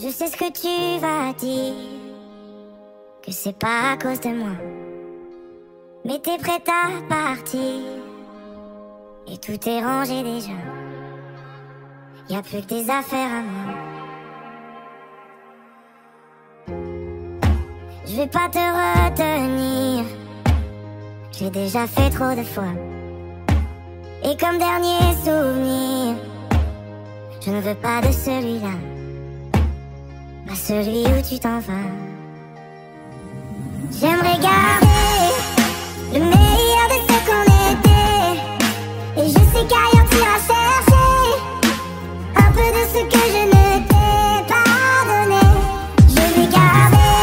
Je sais ce que tu vas dire, que c'est pas à cause de moi. Mais t'es prête à partir, et tout est rangé déjà. Y'a plus que des affaires à moi. Je vais pas te retenir, j'ai déjà fait trop de fois. Et comme dernier souvenir, je ne veux pas de celui-là, pas celui où tu t'en vas. J'aimerais garder le meilleur de ce qu'on était, et je sais qu'ailleurs tu iras chercher un peu de ce que je ne t'ai pas donné. Je vais garder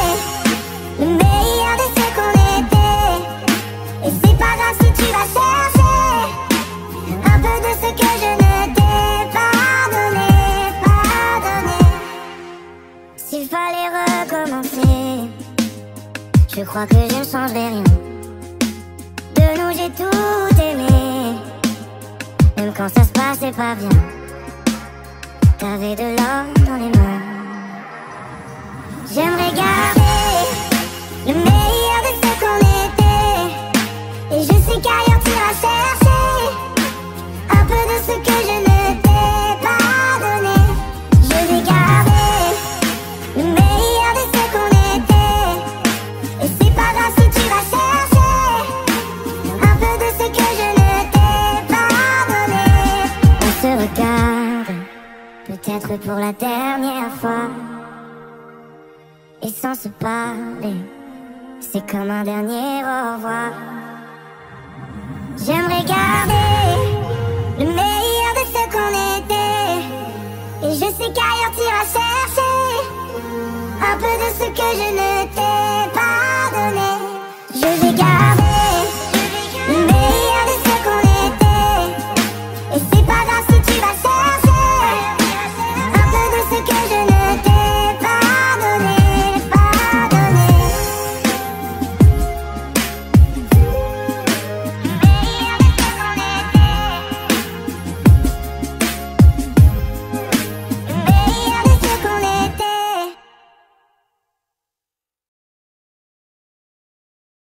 le meilleur de ce qu'on était, et c'est pas grave si tu vas chercher un peu de ce que je ne t'ai pas donné. S'il fallait recommencer, je crois que je ne changerai rien. De nous j'ai tout aimé, même quand ça se passait pas bien. T'avais de l'or dans les mains. J'aimerais garder le meilleur de ce qu'on était, et je sais qu'ailleurs tu iras chercher un peu de ce que je ne t'ai pas donné. Je vais garder le meilleur de ce qu'on était, et c'est pas grave si tu vas chercher un peu de ce que je ne t'ai pas donné. On se regarde, peut-être pour la dernière fois, et sans se parler, c'est comme un dernier au revoir. J'aimerais garder